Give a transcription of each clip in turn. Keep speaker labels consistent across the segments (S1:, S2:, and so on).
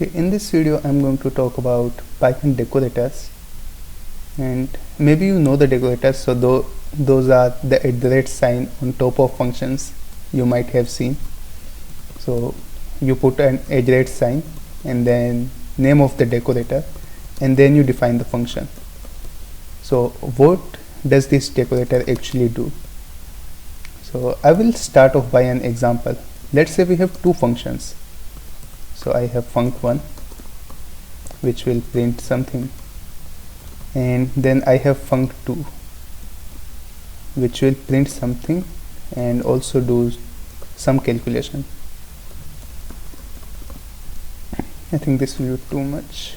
S1: Okay, in this video I'm going to talk about Python decorators, and maybe you know the decorators. So those are the @ on top of functions you might have seen. So you put an @ and then name of the decorator, and then you define the function. So what does this decorator actually do? So I will start off by an example. Let's say we have two functions. So I have func1, which will print something, and then I have func2, which will print something and also do some calculation. I think this will be too much.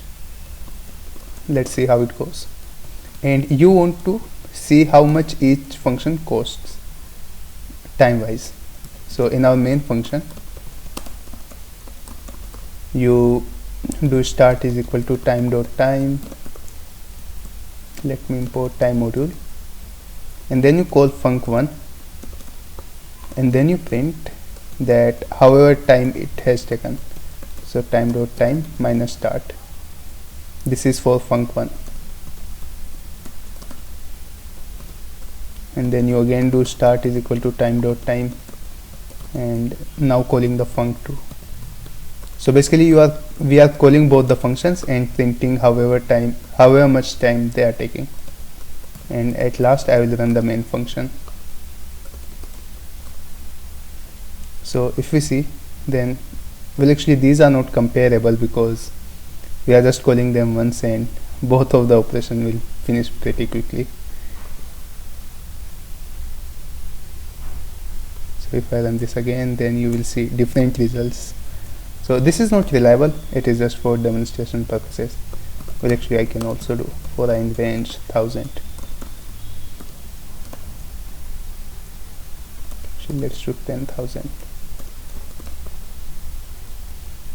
S1: Let's see how it goes. And you want to see how much each function costs time wise. So in our main function, you do start is equal to time.time. Let me import time module, and then you call func1, and then you print that however time it has taken. So time.time minus start. This is for func1, and then you again do start is equal to time.time, and now calling the func2. So basically we are calling both the functions and printing however much time they are taking. And at last I will run the main function. So if we see, then well, actually these are not comparable because we are just calling them once and both of the operation will finish pretty quickly. So if I run this again, then you will see different results. So this is not reliable, it is just for demonstration purposes. Well, actually I can also do for in range 1000. Actually let's do 10,000.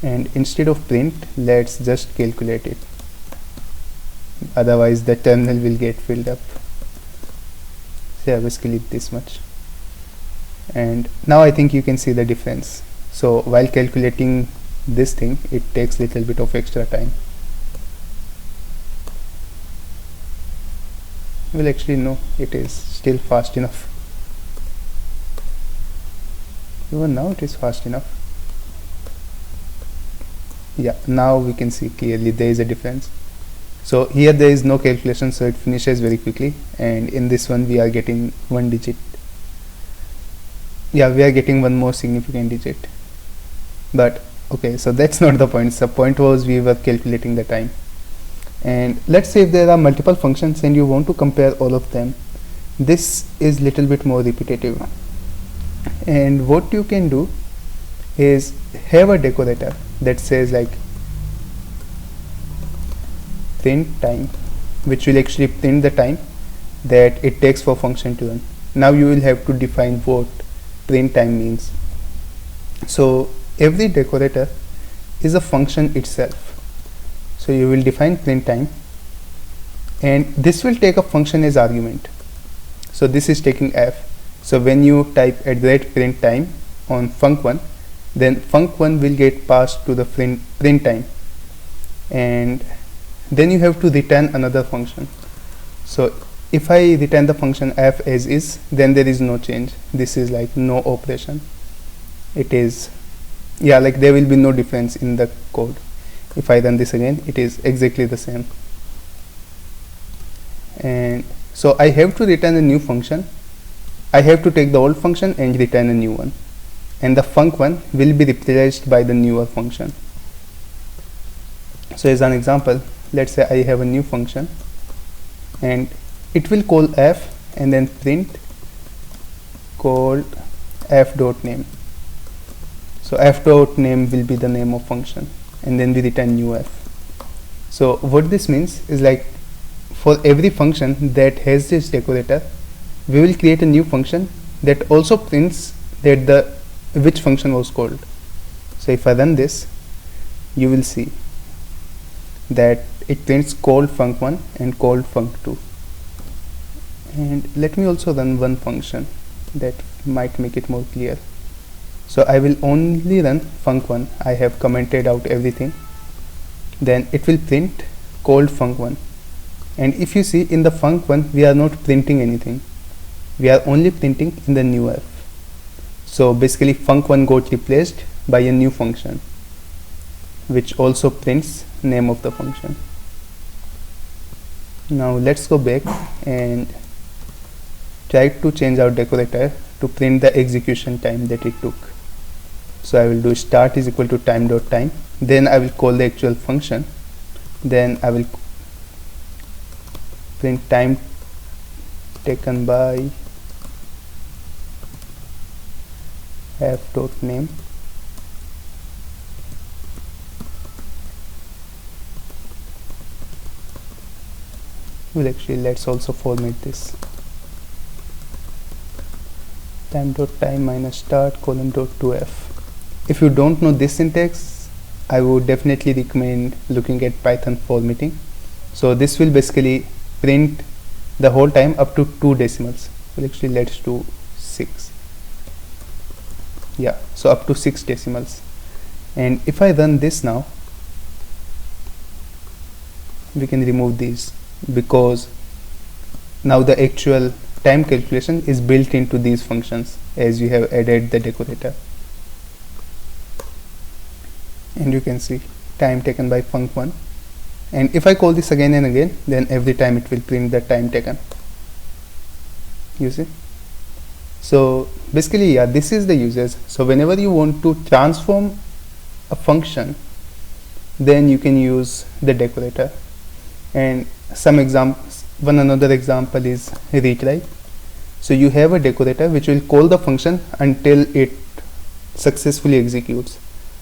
S1: And instead of print, let's just calculate it. Otherwise the terminal will get filled up. So yeah, basically this much. And now I think you can see the difference. So while calculating this thing, it takes little bit of extra time. Well, actually no, it is still fast enough. Even now it is fast enough. Yeah, now we can see clearly there is a difference. So here there is no calculation, so it finishes very quickly, and in this one we are getting one digit. Yeah, we are getting one more significant digit. But okay, so that's not the point. The point was we were calculating the time. And let's say if there are multiple functions and you want to compare all of them, this is little bit more repetitive. And what you can do is have a decorator that says like print time, which will actually print the time that it takes for function to run. Now you will have to define what print time means. So every decorator is a function itself. So you will define print time, and this will take a function as argument. So this is taking f. So when you type @print time on func1, then func1 will get passed to the print time, and then you have to return another function. So if I return the function f as is, then there is no change. This is like no operation. It is, yeah, like there will be no difference in the code. If I run this again, it is exactly the same. And so I have to return a new function. I have to take the old function and return a new one, and the func1 will be replaced by the newer function. So as an example, let's say I have a new function and it will call f and then print called f.name. So f.name will be the name of function, and then we return new f. So what this means is like for every function that has this decorator, we will create a new function that also prints that which function was called. So if I run this, you will see that it prints called func1 and called func2. And let me also run one function that might make it more clear. So I will only run func1. I have commented out everything, then it will print called func1. And if you see in the func1, we are not printing anything, we are only printing in the new f. So basically func1 got replaced by a new function which also prints name of the function. Now let's go back and try to change our decorator to print the execution time that it took. So I will do start is equal to time.time, then I will call the actual function, then I will print time taken by f.name. Well, actually let's also format this time.time minus start colon dot to f. If you don't know this syntax, I would definitely recommend looking at Python formatting. So this will basically print the whole time up to 2 decimals. Well, actually let's do 6. Yeah, so up to 6 decimals. And if I run this now, we can remove these because now the actual time calculation is built into these functions as you have added the decorator. And you can see time taken by func1, and if I call this again and again, then every time it will print the time taken, you see. So basically, yeah, this is the usage. So whenever you want to transform a function, then you can use the decorator. And some examples, another example is retry. So you have a decorator which will call the function until it successfully executes.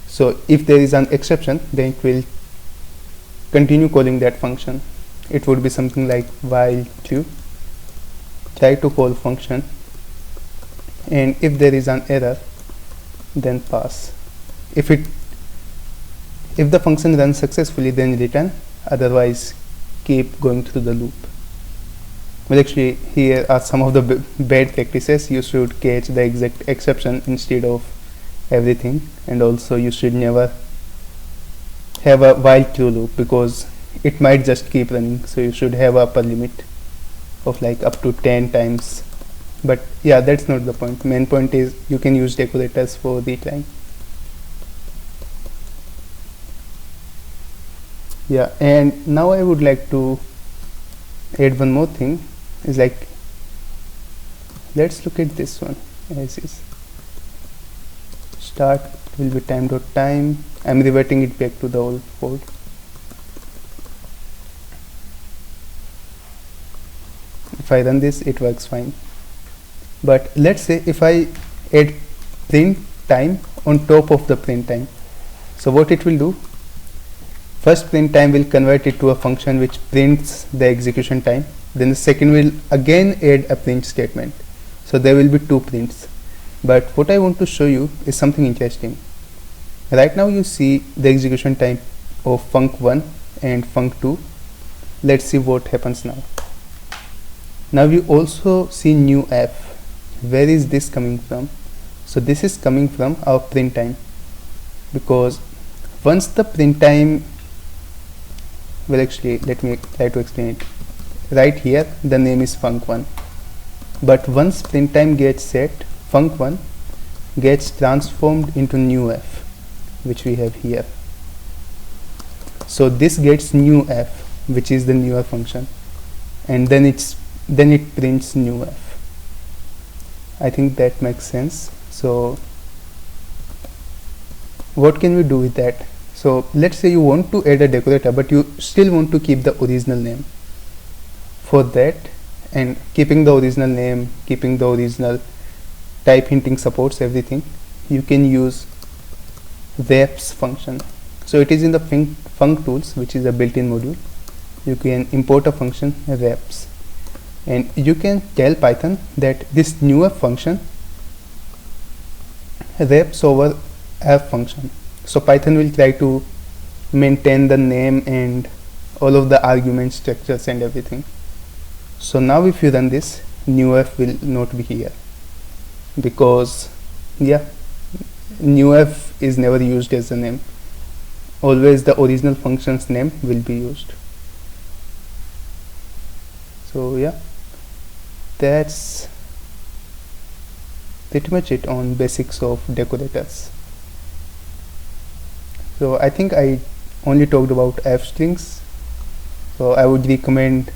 S1: So if there is an exception, then it will continue calling that function. It would be something like while true, try to call function, and if there is an error, then pass. If the function runs successfully, then return, otherwise keep going through the loop. Well, actually here are some of the bad practices. You should catch the exact exception instead of everything, and also you should never have a while true loop because it might just keep running. So you should have a upper limit of like up to 10 times, but yeah, that's not the point. Main point is you can use decorators for retrying. Yeah, and now I would like to add one more thing, is like, let's look at this one as is. Start will be time.time. I'm reverting it back to the old code. If I run this, it works fine. But let's say if I add print time on top of the print time, so what it will do, first print time will convert it to a function which prints the execution time, then the second will again add a print statement. So there will be 2 prints. But what I want to show you is something interesting. Right now you see the execution time of func1 and func2. Let's see what happens now. Now you also see new f. Where is this coming from? So this is coming from our print time, because once the print time, well, actually let me try to explain it. Right here the name is func1, but once print time gets set, func1 gets transformed into new f, which we have here. So this gets new f, which is the newer function, and then it prints new f. I think that makes sense. So what can we do with that? So let's say you want to add a decorator, but you still want to keep the original name. For that, and keeping the original name, keeping the original type hinting supports everything, you can use wraps function. So it is in the func tools, which is a built-in module. You can import a function wraps, and you can tell Python that this newer function wraps over f function. So Python will try to maintain the name and all of the argument structures and everything. So now if you run this, new f will not be here, because yeah, new f is never used as a name. always the original function's name will be used. So yeah, that's pretty much it on basics of decorators. So I think I only talked about f strings, so I would recommend,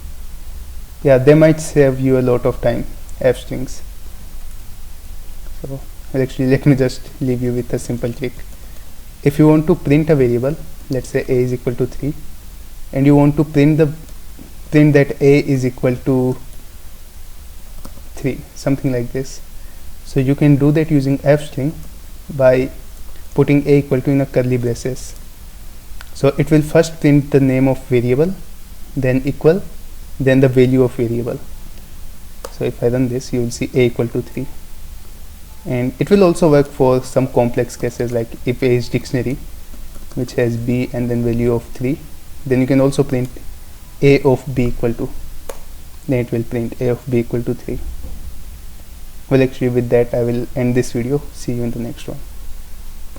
S1: yeah, they might save you a lot of time, f strings. So actually let me just leave you with a simple trick. If you want to print a variable, let's say a is equal to 3, and you want to print that a is equal to 3, something like this. So you can do that using f string by putting a equal to in a curly braces. So it will first print the name of variable, then equal, then the value of variable. So if I run this, you will see a equal to 3. And it will also work for some complex cases, like if a is dictionary which has b and then value of 3, then you can also print a of b equal to, then it will print a of b equal to 3. Well, actually with that I will end this video. See you in the next one.